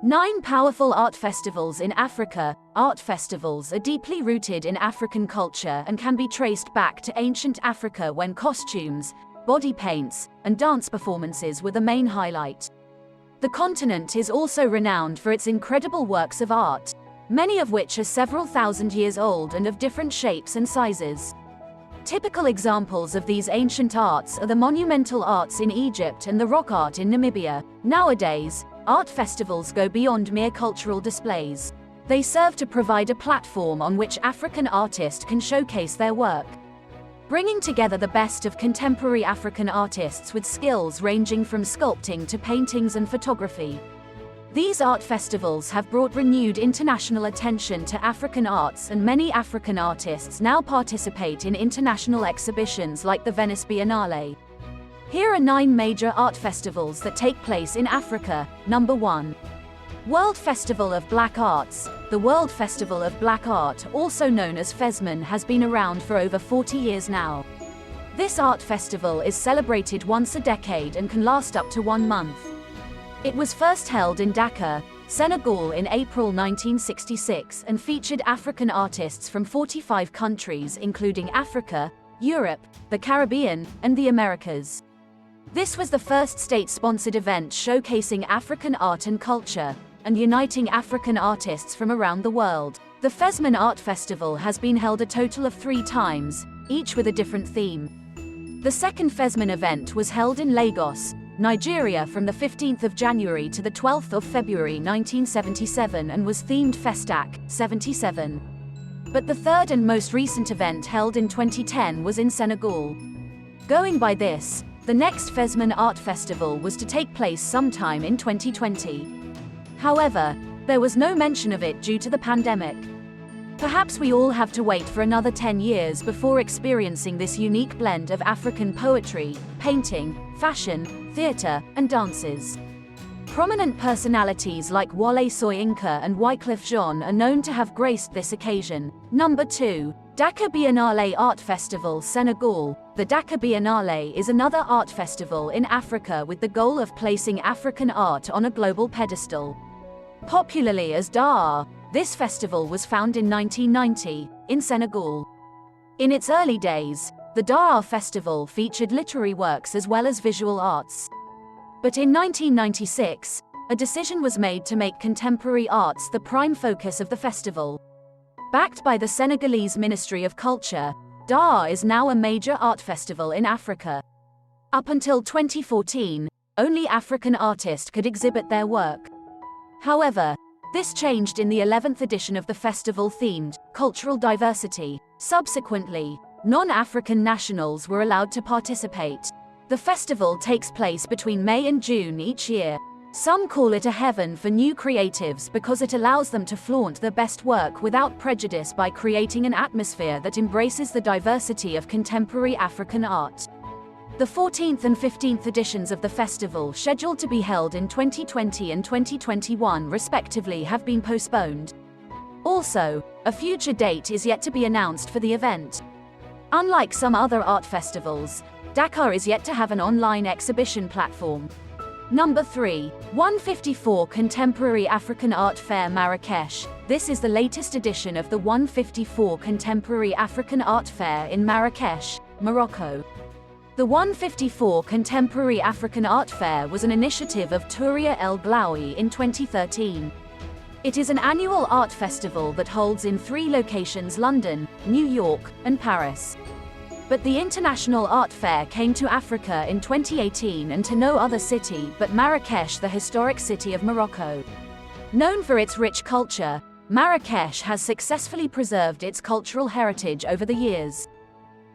9 powerful art festivals in Africa. Art festivals are deeply rooted in African culture and can be traced back to ancient Africa when costumes, body paints, and dance performances were the main highlight. The continent is also renowned for its incredible works of art, many of which are several thousand years old and of different shapes and sizes. Typical examples of these ancient arts are the monumental arts in Egypt and the rock art in Namibia. Nowadays, art festivals go beyond mere cultural displays. They serve to provide a platform on which African artists can showcase their work, bringing together the best of contemporary African artists with skills ranging from sculpting to paintings and photography. These art festivals have brought renewed international attention to African arts, and many African artists now participate in international exhibitions like the Venice Biennale. Here are 9 major art festivals that take place in Africa. Number 1. World Festival of Black Arts. The World Festival of Black Art, also known as FESMAN, has been around for over 40 years now. This art festival is celebrated once a decade and can last up to 1 month. It was first held in Dakar, Senegal in April 1966 and featured African artists from 45 countries including Africa, Europe, the Caribbean, and the Americas. This was the first state-sponsored event showcasing African art and culture, and uniting African artists from around the world. The FESMAN Art Festival has been held a total of 3 times, each with a different theme. The second FESMAN event was held in Lagos, Nigeria from the 15th of January to the 12th of February 1977 and was themed Festac 77. But the third and most recent event held in 2010 was in Senegal. Going by this, the next FESMAN Art Festival was to take place sometime in 2020. However, there was no mention of it due to the pandemic. Perhaps we all have to wait for another 10 years before experiencing this unique blend of African poetry, painting, fashion, theatre, and dances. Prominent personalities like Wole Soyinka and Wyclef Jean are known to have graced this occasion. Number 2. Dakar Biennale Art Festival, Senegal. The Dakar Biennale is another art festival in Africa with the goal of placing African art on a global pedestal. Popularly as Drought, this festival was founded in 1990, in Senegal. In its early days, the Drought Festival featured literary works as well as visual arts. But in 1996, a decision was made to make contemporary arts the prime focus of the festival. Backed by the Senegalese Ministry of Culture, Drought is now a major art festival in Africa. Up until 2014, only African artists could exhibit their work. However, this changed in the 11th edition of the festival themed Cultural Diversity. Subsequently, non-African nationals were allowed to participate. The festival takes place between May and June each year. Some call it a heaven for new creatives because it allows them to flaunt their best work without prejudice by creating an atmosphere that embraces the diversity of contemporary African art. The 14th and 15th editions of the festival, scheduled to be held in 2020 and 2021 respectively, have been postponed. Also, a future date is yet to be announced for the event. Unlike some other art festivals, Dakar is yet to have an online exhibition platform. Number 3. 154 Contemporary African Art Fair, Marrakech. This is the latest edition of the 154 Contemporary African Art Fair in Marrakech, Morocco. The 154 Contemporary African Art Fair was an initiative of Touria El Blaoui in 2013. It is an annual art festival that holds in 3 locations: London, New York, and Paris. But the International Art Fair came to Africa in 2018 and to no other city but Marrakech, the historic city of Morocco. Known for its rich culture, Marrakech has successfully preserved its cultural heritage over the years.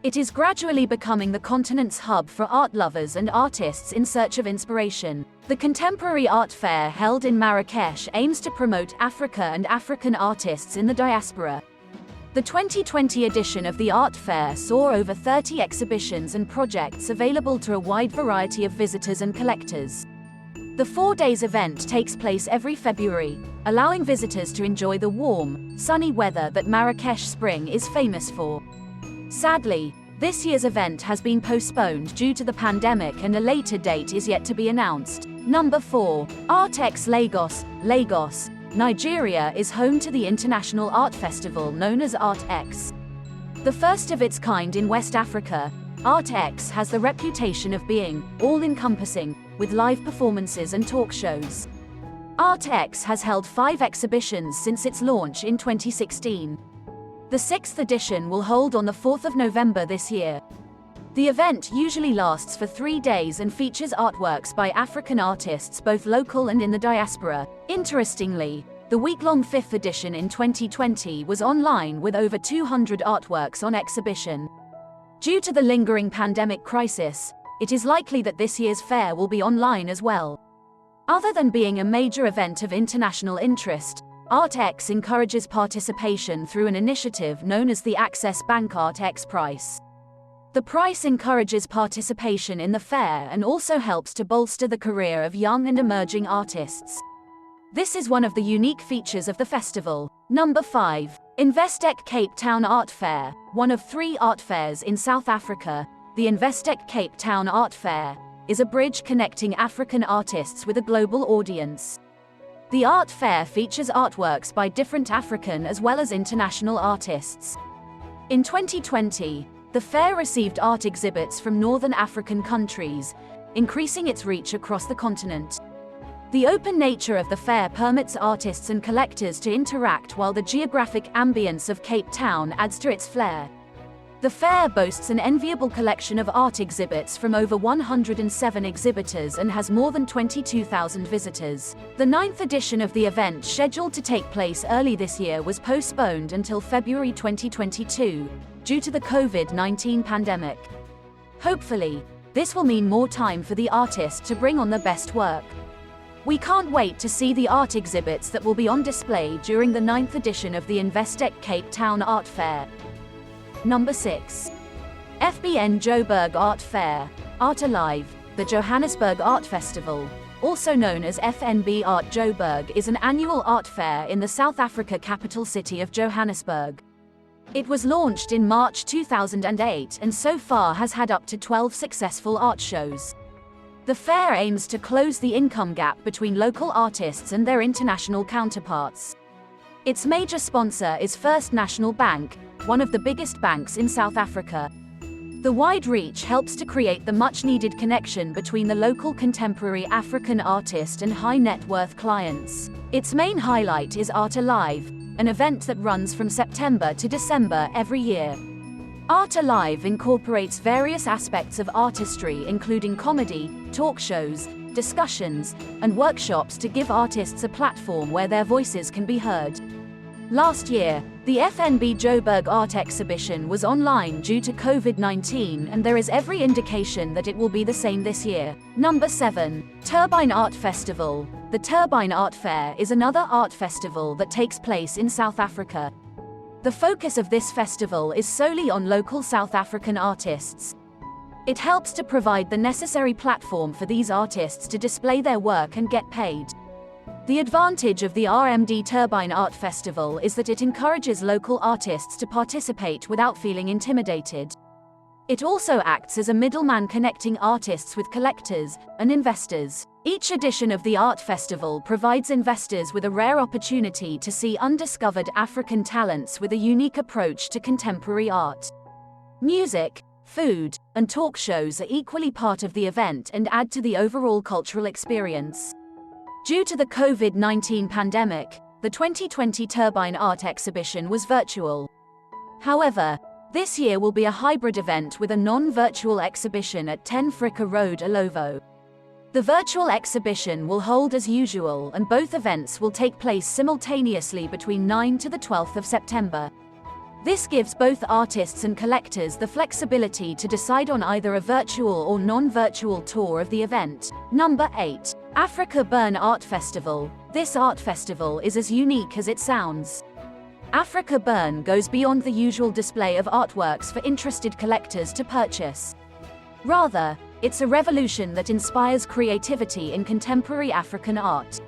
It is gradually becoming the continent's hub for art lovers and artists in search of inspiration. The Contemporary Art Fair held in Marrakech aims to promote Africa and African artists in the diaspora. The 2020 edition of the art fair saw over 30 exhibitions and projects available to a wide variety of visitors and collectors. The 4 days event takes place every February, allowing visitors to enjoy the warm, sunny weather that Marrakech spring is famous for. Sadly, this year's event has been postponed due to the pandemic and a later date is yet to be announced. Number 4. Artex Lagos. Lagos, Nigeria is home to the international art festival known as Artex. The first of its kind in West Africa, Artex has the reputation of being all-encompassing, with live performances and talk shows. Artex has held 5 exhibitions since its launch in 2016. The 6th edition will hold on the 4th of November this year. The event usually lasts for 3 days and features artworks by African artists both local and in the diaspora. Interestingly, the week-long 5th edition in 2020 was online with over 200 artworks on exhibition. Due to the lingering pandemic crisis, it is likely that this year's fair will be online as well. Other than being a major event of international interest, Artex encourages participation through an initiative known as the Access Bank Artex Prize. The prize encourages participation in the fair and also helps to bolster the career of young and emerging artists. This is one of the unique features of the festival. Number 5. Investec Cape Town Art Fair. One of 3 art fairs in South Africa, the Investec Cape Town Art Fair is a bridge connecting African artists with a global audience. The art fair features artworks by different African as well as international artists. In 2020, the fair received art exhibits from Northern African countries, increasing its reach across the continent. The open nature of the fair permits artists and collectors to interact, while the geographic ambience of Cape Town adds to its flair. The fair boasts an enviable collection of art exhibits from over 107 exhibitors and has more than 22,000 visitors. The 9th edition of the event, scheduled to take place early this year, was postponed until February 2022 due to the COVID-19 pandemic. Hopefully, this will mean more time for the artist to bring on the best work. We can't wait to see the art exhibits that will be on display during the 9th edition of the Investec Cape Town Art Fair. Number 6. FNB Johannesburg Art Fair. Art Alive, the Johannesburg Art Festival, also known as FNB Art Joburg, is an annual art fair in the South Africa capital city of Johannesburg. It was launched in March 2008 and so far has had up to 12 successful art shows. The fair aims to close the income gap between local artists and their international counterparts. Its major sponsor is First National Bank, one of the biggest banks in South Africa. The wide reach helps to create the much-needed connection between the local contemporary African artist and high-net-worth clients. Its main highlight is Art Alive, an event that runs from September to December every year. Art Alive incorporates various aspects of artistry, including comedy, talk shows, discussions, and workshops to give artists a platform where their voices can be heard. Last year, the FNB Johannesburg Art Exhibition was online due to COVID-19, and there is every indication that it will be the same this year. Number 7. Turbine Art Festival. The Turbine Art Fair is another art festival that takes place in South Africa. The focus of this festival is solely on local South African artists. It helps to provide the necessary platform for these artists to display their work and get paid. The advantage of the RMD Turbine Art Festival is that it encourages local artists to participate without feeling intimidated. It also acts as a middleman connecting artists with collectors and investors. Each edition of the art festival provides investors with a rare opportunity to see undiscovered African talents with a unique approach to contemporary art. Music, food, and talk shows are equally part of the event and add to the overall cultural experience. Due to the COVID-19 pandemic, the 2020 Turbine Art Exhibition was virtual. However, this year will be a hybrid event with a non-virtual exhibition at 10 Frika Road, Alovo. The virtual exhibition will hold as usual, and both events will take place simultaneously between 9 to the 12th of September. This gives both artists and collectors the flexibility to decide on either a virtual or non-virtual tour of the event. Number 8. Africa Burn Art Festival. This art festival is as unique as it sounds. Africa Burn goes beyond the usual display of artworks for interested collectors to purchase. Rather, it's a revolution that inspires creativity in contemporary African art.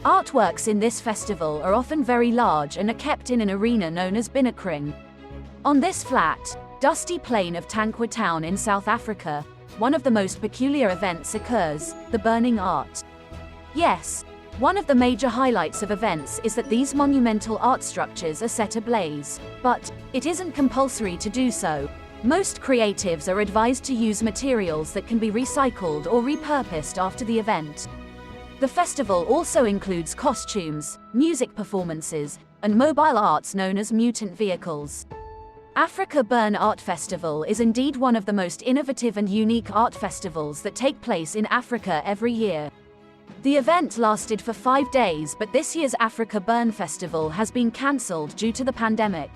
Artworks in this festival are often very large and are kept in an arena known as Binokring. On this flat, dusty plain of Tankwa Town in South Africa, one of the most peculiar events occurs, the burning art. Yes, one of the major highlights of events is that these monumental art structures are set ablaze. But it isn't compulsory to do so. Most creatives are advised to use materials that can be recycled or repurposed after the event. The festival also includes costumes, music performances, and mobile arts known as mutant vehicles. Africa Burn Art Festival is indeed one of the most innovative and unique art festivals that take place in Africa every year. The event lasted for 5 days, but this year's Africa Burn Festival has been cancelled due to the pandemic.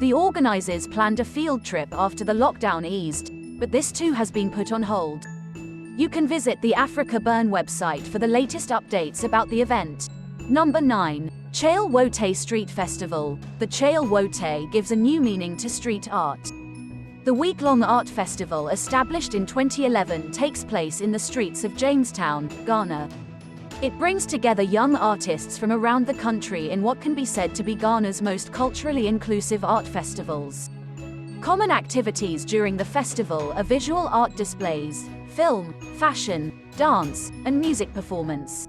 The organizers planned a field trip after the lockdown eased, but this too has been put on hold. You can visit the Africa Burn website for the latest updates about the event. Number 9. Chale Wote Street Festival. The Chale Wote gives a new meaning to street art. The week-long art festival, established in 2011, takes place in the streets of Jamestown, Ghana. It brings together young artists from around the country in what can be said to be Ghana's most culturally inclusive art festivals. Common activities during the festival are visual art displays, film, fashion, dance, and music performance.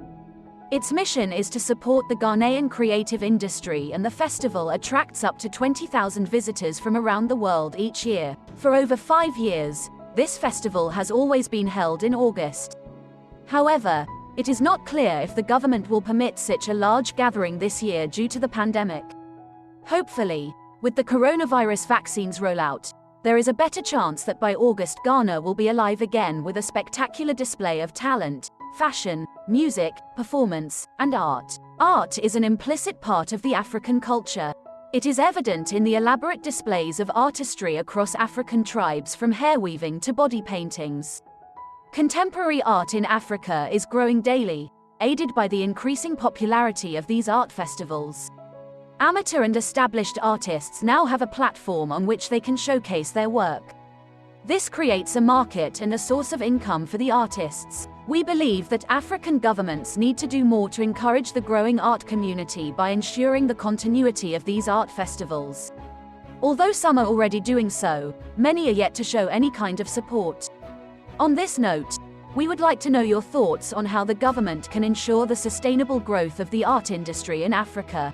Its mission is to support the Ghanaian creative industry, and the festival attracts up to 20,000 visitors from around the world each year. For over 5 years, this festival has always been held in August. However, it is not clear if the government will permit such a large gathering this year due to the pandemic. Hopefully, with the coronavirus vaccines rollout, there is a better chance that by August Ghana will be alive again with a spectacular display of talent, fashion, music, performance, and art. Art is an implicit part of the African culture. It is evident in the elaborate displays of artistry across African tribes, from hair weaving to body paintings. Contemporary art in Africa is growing daily, aided by the increasing popularity of these art festivals. Amateur and established artists now have a platform on which they can showcase their work. This creates a market and a source of income for the artists. We believe that African governments need to do more to encourage the growing art community by ensuring the continuity of these art festivals. Although some are already doing so, many are yet to show any kind of support. On this note, we would like to know your thoughts on how the government can ensure the sustainable growth of the art industry in Africa.